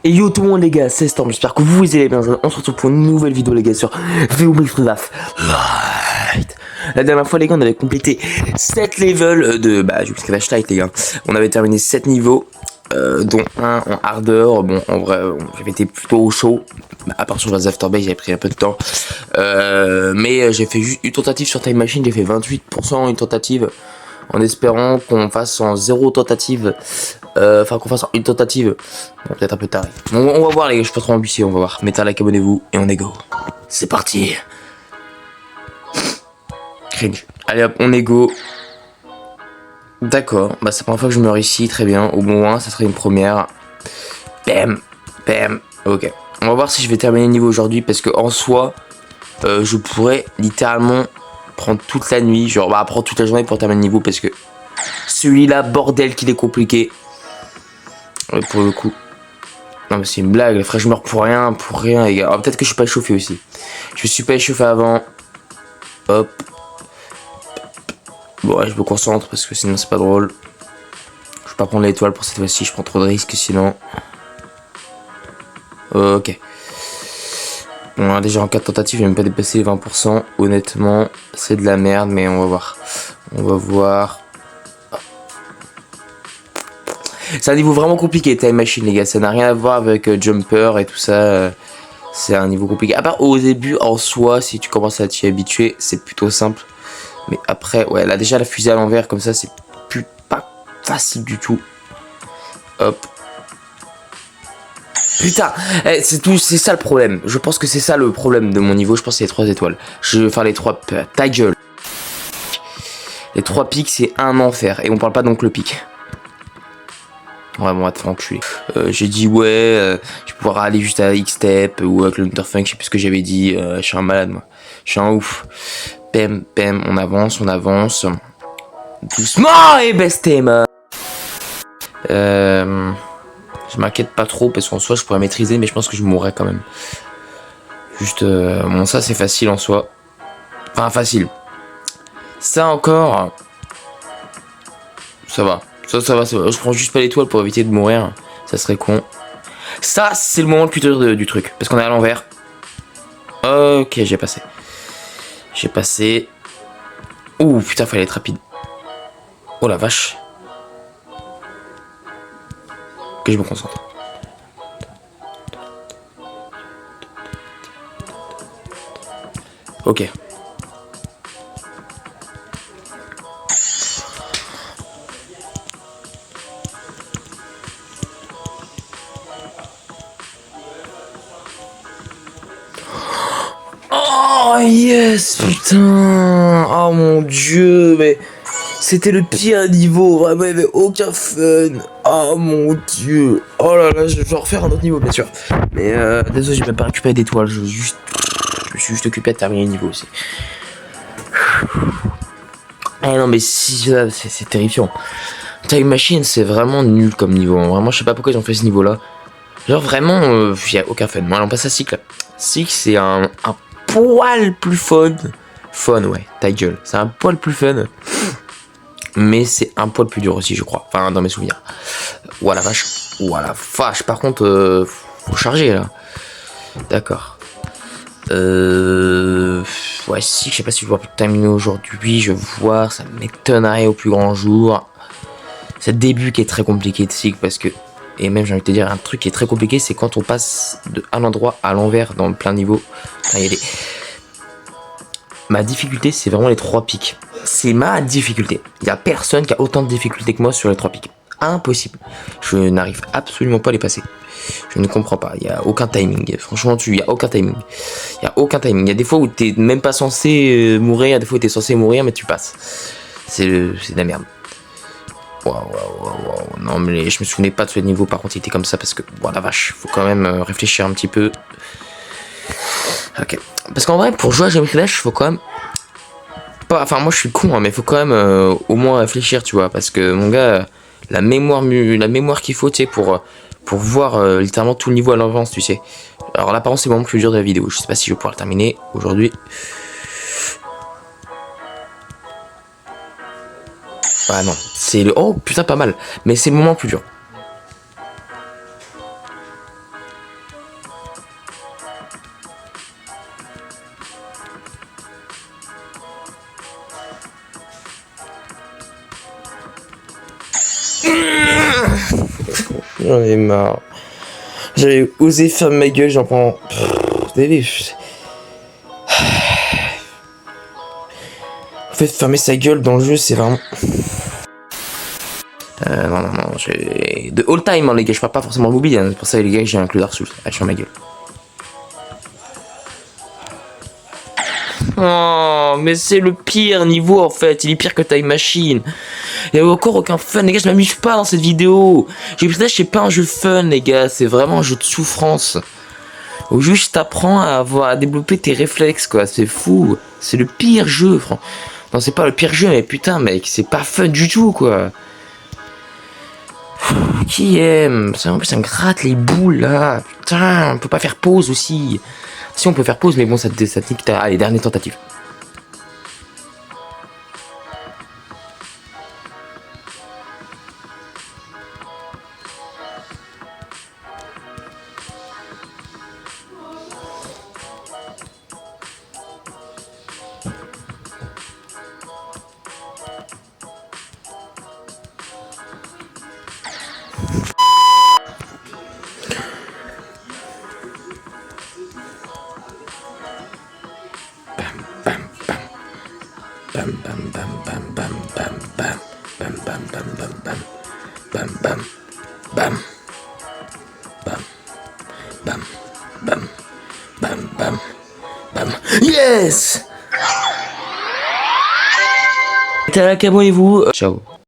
Et yo tout le monde les gars, c'est Storm, j'espère que vous allez bien. On se retrouve pour une nouvelle vidéo les gars sur VOMX Light. La dernière fois les gars on avait complété 7 levels de Crash Light les gars. On avait terminé 7 niveaux, dont un en hardeur. Bon en vrai j'avais été plutôt au chaud. À part sur les Afterbase j'avais pris un peu de temps. Mais j'ai fait juste une tentative sur Time Machine, j'ai fait 28% une tentative. En espérant qu'on fasse en 0 tentative. Enfin qu'on fasse une tentative. Bon, peut-être un peu tard. On va voir les gars, je suis pas trop ambitieux, on va voir. Mettez un like, abonnez-vous et on est go. C'est parti. Cringe. Allez hop, on est go. D'accord, bah c'est la première fois que je meurs ici, très bien. Au moins, ça serait une première. Bam, bam. Ok. On va voir si je vais terminer le niveau aujourd'hui parce que en soi, je pourrais littéralement prendre toute la nuit, genre prendre toute la journée pour terminer le niveau parce que celui-là, bordel qu'il est compliqué. Ouais, pour le coup. Non mais c'est une blague, les frères, je meurs pour rien les gars. Peut-être que je suis pas échauffé aussi. Je me suis pas échauffé avant. Hop. Bon ouais, je me concentre parce que sinon c'est pas drôle. Je vais pas prendre l'étoile pour cette fois-ci, je prends trop de risques sinon. Ok. Bon, déjà en 4 tentatives, j'ai même pas dépassé les 20%. Honnêtement, c'est de la merde, mais on va voir. On va voir. C'est un niveau vraiment compliqué, Time Machine, les gars. Ça n'a rien à voir avec Jumper et tout ça. C'est un niveau compliqué. À part au début, en soi, si tu commences à t'y habituer, c'est plutôt simple. Mais après, ouais, là déjà la fusée à l'envers, comme ça, c'est pas facile du tout. Hop. Putain, c'est ça le problème. Je pense que c'est ça le problème de mon niveau. Je pense que c'est les 3 étoiles. Je vais faire les 3. Ta gueule. Les 3 pics, c'est un enfer. Et on parle pas donc le pic. Ouais, bon, on va te faire enculer. J'ai dit, ouais, je vais pouvoir aller juste à X-Step ou avec le Lunterfunk, je sais plus ce que j'avais dit. Je suis un malade, moi. Je suis un ouf. Pem, pem, on avance, on avance. Doucement et bestem. Je m'inquiète pas trop parce qu'en soi je pourrais maîtriser, mais je pense que je mourrais quand même. Juste, bon, ça c'est facile en soi. Enfin, facile. Ça encore, ça va. Ça va. Je prends juste pas l'étoile pour éviter de mourir. Ça serait con. Ça, c'est le moment le plus dur du truc. Parce qu'on est à l'envers. Ok, j'ai passé. J'ai passé. Ouh, putain, fallait être rapide. Oh la vache. Que je me concentre. Ok. Oh yes, putain. Oh mon dieu, mais c'était le pire niveau, vraiment, il n'y avait aucun fun. Oh mon dieu. Oh là là, je vais refaire un autre niveau, bien sûr. Mais désolé, j'ai même pas récupéré d'étoiles, je me suis juste occupé à terminer le niveau aussi. Ah non, mais si, c'est terrifiant. Time Machine, c'est vraiment nul comme niveau. Vraiment, je sais pas pourquoi ils ont fait ce niveau-là. Genre, vraiment, il n'y a aucun fun. Moi, on passe à Cycle. Cycle, c'est un poil plus fun. Fun, ouais, ta gueule. C'est un poil plus fun. Mais c'est un poil plus dur aussi, je crois. Enfin, dans mes souvenirs. Ouah la vache. Ouah la vache. Par contre, faut charger là. D'accord. Ouais, si, je sais pas si je vais pouvoir terminer aujourd'hui. Je vais voir, ça m'étonnerait au plus grand jour. C'est le début qui est très compliqué de cycle parce que. Et même, j'ai envie de te dire, un truc qui est très compliqué, c'est quand on passe d'un endroit à l'envers dans le plein niveau. Enfin, il y a des... Ma difficulté, c'est vraiment les 3 pics. C'est ma difficulté. Il n'y a personne qui a autant de difficultés que moi sur les 3 pics. Impossible. Je n'arrive absolument pas à les passer. Je ne comprends pas. Il n'y a aucun timing. Franchement, il n'y a aucun timing. Il n'y a aucun timing. Il y a des fois où tu n'es même pas censé mourir. Il y a des fois où tu es censé mourir, mais tu passes. C'est de la merde. Waouh. Non, mais je me souvenais pas de ce niveau. Par contre, il était comme ça parce que, bon, la vache, faut quand même réfléchir un petit peu. Ok. Parce qu'en vrai, pour jouer à Geometry Dash, faut quand même. Enfin, moi je suis con, hein, mais faut quand même au moins réfléchir, tu vois. Parce que mon gars, la mémoire qu'il faut, tu sais, pour voir littéralement tout le niveau à l'avance, tu sais. Alors là, par contre, c'est vraiment le plus dur de la vidéo. Je sais pas si je vais pouvoir le terminer aujourd'hui. Ah non, c'est le. Oh putain, pas mal. Mais c'est le moment le plus dur. J'en ai marre. J'avais osé fermer ma gueule, j'en prends... En fait, fermer sa gueule dans le jeu, c'est vraiment... non, j'ai... De all time, hein, les gars, je parle pas forcément mobile, hein. C'est pour ça, les gars, j'ai inclus Dark Souls. Allez, je ferme ma gueule. Oh, mais c'est le pire niveau, en fait. Il est pire que Time Machine. Il y a encore aucun fun, les gars, je m'amuse pas dans cette vidéo. J'ai l'impression que c'est pas un jeu fun, les gars, c'est vraiment un jeu de souffrance. Où juste t'apprends à développer tes réflexes, quoi, c'est fou. C'est le pire jeu, franchement. Non, c'est pas le pire jeu, mais putain, mec, c'est pas fun du tout, quoi. Qui aime? En plus, ça me gratte les boules, là. Putain, on peut pas faire pause aussi. Si, on peut faire pause, mais bon, ça te nique ta... Allez, dernière tentative. Bam bam bam bam bam bam bam bam bam bam bam bam bam bam bam bam bam bam bam bam. Yes. Abonnez-vous. Ciao.